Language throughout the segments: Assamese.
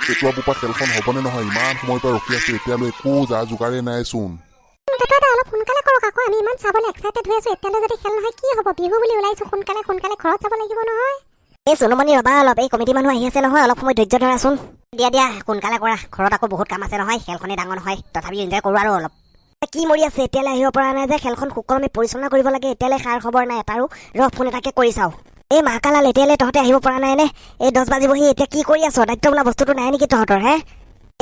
পেটুৱা বোপা খেলখন হ'বনে নহয় ইমান সময়ৰ পৰা ৰখি আছো এতিয়ালৈ একো যা যোগাৰে নাইচোন দাদা অলপ সোনকালে কৰক আকৌ আমি ইমান চাবলৈ এক্সাইটেড হৈ আছো এতিয়ালৈ যদি খেল নহয় কি হ'ব বিহু বুলি ওলাইছো সোনকালে ঘৰত যাব লাগিব নহয় এই সোণমণি ৰবা অলপ এই কমিটি মানুহ আহি আছে নহয় অলপ সময় ধৈৰ্য ধৰাচোন দিয়া সোনকালে কৰা ঘৰত আকৌ বহুত কাম আছে নহয় খেলখনে ডাঙৰ নহয় তথাপি এনজয় কৰোঁ আৰু অলপ কি মৰি আছে এতিয়ালৈ আহিব পৰা নাই যে খেলখন সুকলমে পৰিচালনা কৰিব লাগে এতিয়ালৈ সাৰ খবৰ নাই এটাৰো ফোন এটাকে কৰি চাওঁ এই মাকালাল এতিয়ালৈ তহঁতে আহিব পৰা নাই নে এই 10 বাজিবহি এতিয়া কি কৰি আছ দায়িত্ব বোলা বস্তুটো নাই নেকি তহঁতৰ হে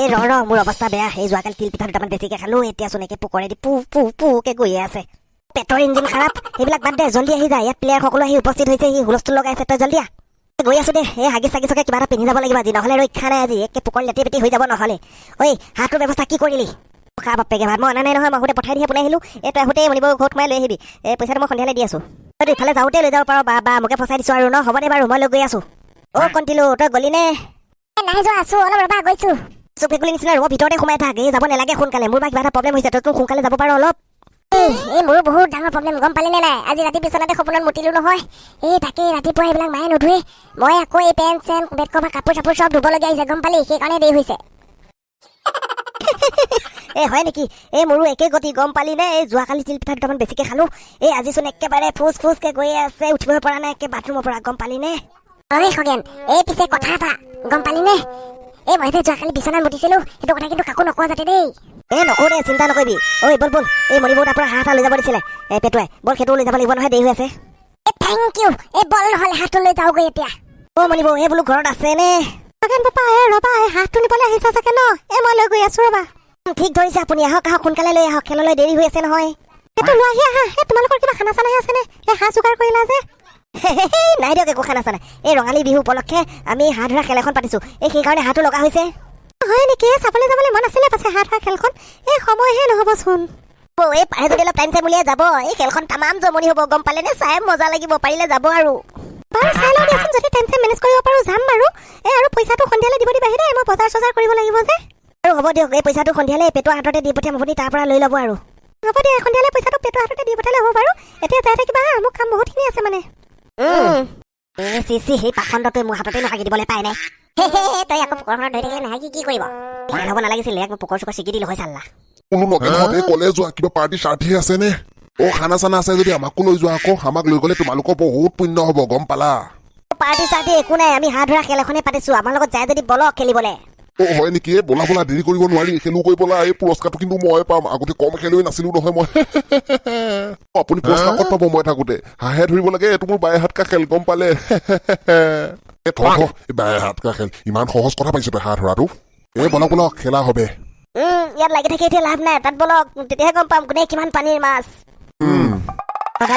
এই মোৰ অৱস্থা বেয়া সেই যোৱাকালি তিল পিঠা দুটামান বেছিকে খালো এতিয়া চোন একে পোকৰে দি পুকে গৈয়ে আছে পেটৰ ইঞ্জিন খাৰাপ সেইবিলাক বাদ দে জল্দি আহি যায় ইয়াত প্লেয়াৰ সকলো আহি উপস্থিত হৈছে সি হুলস্থুল লগাইছে তই জল্দি গৈ আছো দে এই হাগি চাগিচকে কিবা এটা পিন্ধি যাব লাগিব আজি নহ'লে ৰক্ষা নাই আজি একে পোকৰ লেটি পেটি হৈ যাব নহ'লে ঐ হাতৰ ব্যৱস্থা কি কৰিলি খা বাপেকে ভাত মই অনা নাই নহয় মই আহোঁতে পঠাই দি পোনে আহিলোঁ এই তই আহোঁতে মনিব ঘৰত সোমাই লৈ আহিবি এই পইচাটো মই সন্ধিয়ালৈ দি আছোঁ তই ইফালে যাওঁতে লৈ যাব পাৰ বা মোকে ফচাই দিছোঁ আৰু ন হ'বনে বাৰু মই লৈ গৈ আছোঁ কণ্টিলো তই গলি নে নাই যোৱা আছো অলপ ৰবা গৈছো চুপ ভেকুলি নিচিনা ৰুমৰ ভিতৰতে সোমাই থাক এই যাব নালাগে সোনকালে মোৰ বা কিবা এটা প্ৰব্লেম হৈছে তই সোনকালে যাব পাৰ অলপ এই মোৰো বহুত ডাঙৰ প্ৰব্লেম গম পালি নে নাই আজি ৰাতি বিচনাতে সপোনত মুতিলো নহয় এই তাকে ৰাতিপুৱা এইবিলাক মায়ে নুধুৱে মই আকৌ এই পেণ্ট চেণ্ট বেড কভাৰ কাপোৰ চাপোৰ চব ধুবলগীয়া হৈছে গম পালি সেইকাৰণে দেৰি হৈছে হয় নেকি মোৰো একে গতি গম পালি নে এই যোৱাকালি তিল পিঠা দুটামান বেছিকে খালো এই আজিচোন একেবাৰে ফুচকে গৈয়ে আছে উঠিব পৰা নাই একে বাথৰুমৰ পৰা গম পালি নে খগেন এই পিছে কথা এটা গম পালি নে এই মই যোৱাকালি বিচনাত মুতিছিলো সেইটো কথা কিন্তু কাকো নকোৱা যাতে দেই নকৰো দে চিন্তা নকৰিবি বল এই মণিবৌ তাৰ পৰা হাঁহ এটা লৈ যাব দিছিলে পেটুৱাই বল সেইটো লৈ যাব লাগিব নহয় দেৰি হৈ আছে থেংক ইউ এই বল নহ'লে হাঁহটো লৈ যাওঁগৈ এতিয়া মণিবৌ বোলো ঘৰত আছে নে খগেন পাপা ৰবা হাঁহটো নিবলৈ আহিছা চাগে ন মই লৈ গৈ আছো ৰবা ঠিক ধৰিছে আপুনি আহক সোনকালে লৈ আহক খেললৈ দেৰি হৈ আছে নহয় সেইটো লৈ আহি আহা তোমালোকৰ কিবা খানা চানা আছেনে হাঁহ যোগাৰ কৰিলা যে নাই দিয়ক একো খানা চানা এই ৰঙালী বিহু উপলক্ষে আমি হাঁহ ধৰা খেল এখন পাতিছো সেইকাৰণে হাঁহটো লগা হৈছে হয় নেকি চাবলৈ যাবলৈ মন আছিলে পাছে হাঁহ ধৰা খেলখন এই সময়হে নহ'বচোন এই পাৰে যদি অলপ টাইম উলিয়াই যাব এই খেলখন তামাম জমনি হ'ব গম পালে নে চাই মজা লাগিব পাৰিলে যাব আৰু বাৰু চাই লওঁ দিয়াচোন যদি টাইম মেনেজ কৰিব পাৰোঁ যাম বাৰু আৰু পইচাটো সন্ধিয়ালৈ দিব দিবা দেই মই বজাৰ চজাৰ কৰিব লাগিব যে আৰু হ'ব দিয়ক এই পইচাটো সন্ধিয়ালৈ পেটুৱা হাততে দি পঠিয়াম আপুনি তাৰ পৰা লৈ ল'ব আৰু হ'ব দিয়া সন্ধিয়ালৈ পইচাটো পেটুৱা হাততে দি পঠালে হ'ব বাৰু এতিয়া যাই থাকিবা মোক কাম বহুতখিনি আছে মানে সেই পাখণ্ডটোৱে মোৰ হাততে নাথাকি দিবলৈ পাই নাই তই আকৌ পোকৰখনত ধৰি থাকিলে নাহাকি কি কৰিব হ'ব নালাগিছিলে মোক পোকৰ চুকৰ ছিগি দিলো হয় চাল্লা কোনো নগেনহঁতে ক'লে যোৱা কিবা পাৰ্টি চাৰ্টি আছে নে খানা চানা আছে যদি আমাকো লৈ যোৱা আকৌ আমাক লৈ গ'লে তোমালোকৰ বহুত পুণ্য হ'ব গম পালা পাৰ্টি চাৰ্টি একো নাই আমি হাঁহ ধৰা খেল এখনে পাতিছো আমাৰ লগত যায় যদি বলক খেলিবলৈ হয় নেকি বলা দেৰি কৰিব নোৱাৰি খেলো কৰি বলা এই পুৰস্কাৰটো কিন্তু মই পাম আগতে কম খেলুৱৈ নাছিলো নহয় মই আপুনি পুৰস্কাৰ ক'ত পাব মই থাকোতে হাঁহে ধৰিব লাগে এইটো মোৰ বায়ে হাত কা খেল গম পালে বায়ে হাত কা খেল ইমান সহজ কথা পাইছো তই হাঁহ ধৰাটো বলক খেলা হবে ইয়াত লাগি থাকি এতিয়া লাভ নাই তাত বলক তেতিয়াহে গম পাম কোনে কিমান পানীৰ মাছ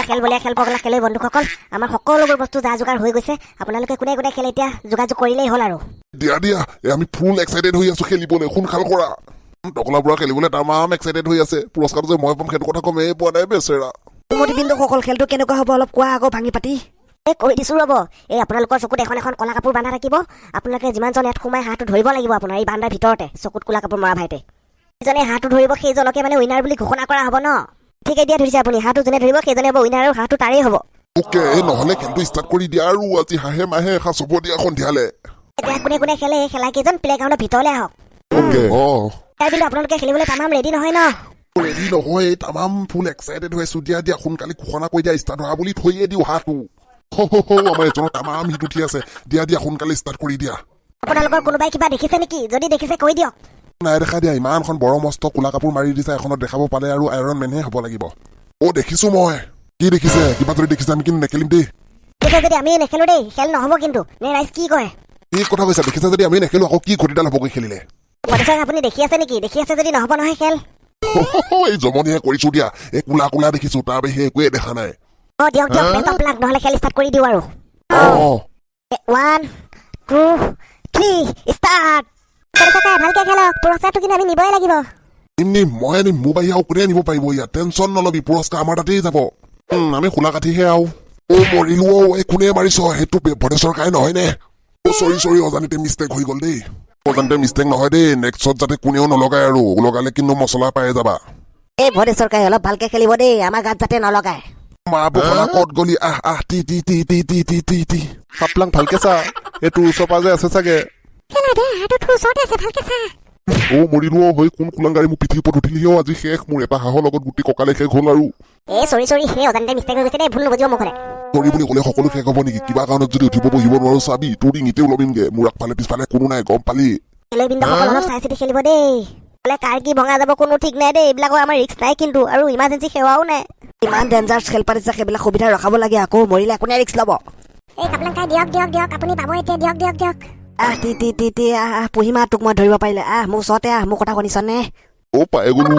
খেল বলীয়া খেল পগলা খেলুৱৈ বন্ধুসকল আমাৰ সকলোবোৰ বস্তু যা যোগাৰ হৈ গৈছে আপোনালোকে কোনে খেলে এতিয়া যোগাযোগ কৰিলেই হ'ল আৰু দিয়া আমি ফুল এক্সাইটেড হৈ আছো খেলিবলৈ সোনকাল কৰা টকলা বুঢ়া খেলিবলৈ তামাম এক্সাইটেড হৈ আছে পুৰস্কাৰটো যে মই পাম সেইটো কথা কমেই পোৱা নাই বেচেৰা মতিবিন্দুসকল খেলটো কেনেকুৱা হ'ব অলপ কোৱা আকৌ ভাঙি পাতি কৈ দিছো ৰ'ব আপোনালোকৰ চকুত এখন কলা কাপোৰ বান্ধা থাকিব আপোনালোকে যিমানজন ইয়াত সোমাই হাঁহটো ধৰিব লাগিব আপোনাৰ এই বান্ধাৰ ভিতৰতে চকুত ক'লা কাপোৰ মৰা ভাইতে যিজনে হাঁহটো ধৰিব সেইজনকে মানে উইনাৰ বুলি ঘোষণা কৰা হ'ব ন ঠিক এতিয়া ধৰিছে আপুনি হাঁহটো যোনে ধৰিব সেইজনে হ'ব উইনাৰ আৰু হাঁহটো তাৰেই হ'ব নহ'লে খেলটো ষ্টাৰ্ট কৰি দিয়া আৰু আজি হাঁহে মাহে এসাঁজ হ'ব দিয়া সন্ধিয়ালে এতিয়া কোনে খেলে খেলা কেইজন প্লে গ্ৰাউণ্ডৰ ভিতৰলৈ আহক তাৰ কিন্তু আপোনালোকে খেলিবলৈ তামাম ৰেডি নহয় ন ৰেডি নহয় তামাম ফুল এক্সাইটেড হৈ আছো দিয়া সোনকালে ঘোষণা কৰি দিয়া ষ্টাৰ্ট হোৱা বুলি থৈয়ে দিওঁ হাঁহটো আমাৰ এজনৰ তামাম হিট উঠি আছে দিয়া সোনকালে ষ্টাৰ্ট কৰি দিয়া আপোনালোকৰ কোনোবাই কিবা দেখিছে নেকি যদি দেখিছে কৈ দিয়ক নাই দেখা দিয়া ইমানখন বৰ মস্ত কোলা কাপোৰ মাৰি দিছে এখনত দেখাব পালে আৰু আইৰণ মেনহে হ'ব লাগিব দেখিছো মই কি দেখিছে কিবা যদি দেখিছে আমি কিন্তু নেখেলিম দেই যদি আমি নেখেলো দেই খেল নহ'ব কিন্তু নে ৰাইজ কি কয় কি কথা কৈছা দেখিছে যদি আমি নেখেলো আকৌ কি ঘটিডাল হ'বগৈ খেলিলে আপুনি দেখি আছে নেকি দেখি আছে যদি নহ'ব নহয় খেল এই জমনিহে কৰিছো দিয়া এই কোলা দেখিছো তাৰ বাহিৰে একোৱে দেখা নাই দিয়ক বেষ্ট অফ লাক নহ'লে খেল ষ্টাৰ্ট কৰি দিওঁ আৰু 1 2 3 ষ্টাৰ্ট ভালকে খেলক পুৰস্কাৰটো কিন্তু আমি নিবই লাগিব মই আনিম মোৰ বাহিৰে আৰু কোনে নিব পাৰিব ইয়াত টেনচন নলবি পুৰস্কাৰ আমাৰ তাতেই যাব আমি খোলা কাঠিহে আৰু মৰিলো এই কোনে মাৰিছ সেইটো ভদেশ্বৰ কাই নহয় নে চৰি অজানিতে মিষ্টেক হৈ গ'ল দেই অজানিতে মিষ্টেক নহয় দেই নেক্সটত যাতে কোনেও নলগায় আৰু লগালে কিন্তু মছলা পাই যাবা এই ভদেশ্বৰ কাই অলপ ভালকে খেলিব দেই আমাৰ গাত যাতে নলগায় মা বখলা কত গলি টি সাপলাং ভালকে চা এইটো ওচৰ পাজে আছে চাগে খেলা দে হাঁহটো তোৰ ওচৰতে আছে ভালকে চা মৰিলো হৈ কোন কুলাংগাৰী মোৰ পিঠিৰ ওপৰত উঠিলেও আজি শেষ মোৰ এটা হাঁহৰ লগত গোটেই কঁকালে শেষ হ'ল আৰু চৰি সেই অজানিতে মিষ্টেক হৈ গৈছে দেই ভুল নবজিব মুখলে চৰি বুলি ক'লে সকলো শেষ হ'ব নেকি কিবা কাৰণত যদি উঠিব বহিব নোৱাৰো চাবি তোৰ ডিঙিতে ওলমিমগে মোৰ আগফালে পিছফালে কোনো নাই গম পালি খেলুৱৈবৃন্দসকল অলপ চাই চিতি খেলিব দেই বোলে কাৰ কি ভঙা যাব কোনো ঠিক নাই দেই এইবিলাকৰ আমাৰ ৰিস্ক নাই কিন্তু আৰু ইমাৰ্জেঞ্চি সেৱাও নাই ইমান ডেঞ্জাৰ্ছ খেল পাতিছে সেইবিলাক সুবিধা ৰখাব লাগে আকৌ মৰিলে কোনে ৰিস্ক ল'ব এই কাপলাংকাই দিয়ক আপুনি পাব এতিয়া দিয়ক পুহিমা তোক মই ধৰিব পাৰিলে মোৰ ওচৰতে মোৰ কথা শুনিছনে পাই গলো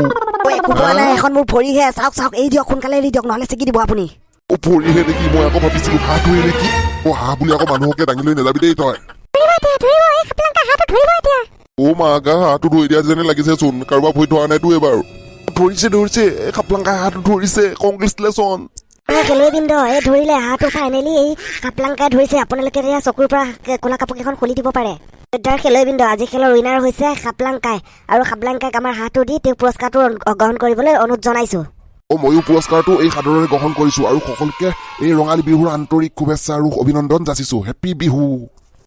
একো পোৱা নাই এখন মোৰ ভৰিহে চাওক এই দিয়ক সোনকালে এৰি দিয়ক নহ'লে ছিগি দিব আপুনি ভৰিহে নেকি মই আকৌ ভাবিছিলো হাঁহটোৱে নেকি হাঁহ বুলি আকৌ মানুহকে দাঙি লৈ নাযাবি দেই তই মা গা হাঁহটো ধৰি দিয়া যেনে লাগিছে চোন কাৰোবাৰ ভৰি ধৰা নাইতো এবাৰ ধৰিছে খাপলাংকা হাঁহটো ধৰিছে কংগ্ৰেচুলেশ্যন খেলুৱৈবৃন্দ এই ধৰিলে হাঁহটো ফাইনেলি এই কাপলাংকাই ধৰিছে আপোনালোকে এতিয়া চকুৰ পৰা ক'লা কাপোৰ কেইখন খুলি দিব পাৰে খেলুৱৈবৃন্দ আজি খেলৰ উইনাৰ হৈছে খাপলাংকাই আৰু খাপলাংকাইক আমাৰ হাঁহটো দি তেওঁ পুৰস্কাৰটো গ্ৰহণ কৰিবলৈ অনুৰোধ জনাইছো ময়ো পুৰস্কাৰটো এই সাদৰেৰে গ্ৰহণ কৰিছো আৰু সকলোকে এই ৰঙালী বিহুৰ আন্তৰিক শুভেচ্ছা আৰু অভিনন্দন যাচিছো হেপ্পী বিহু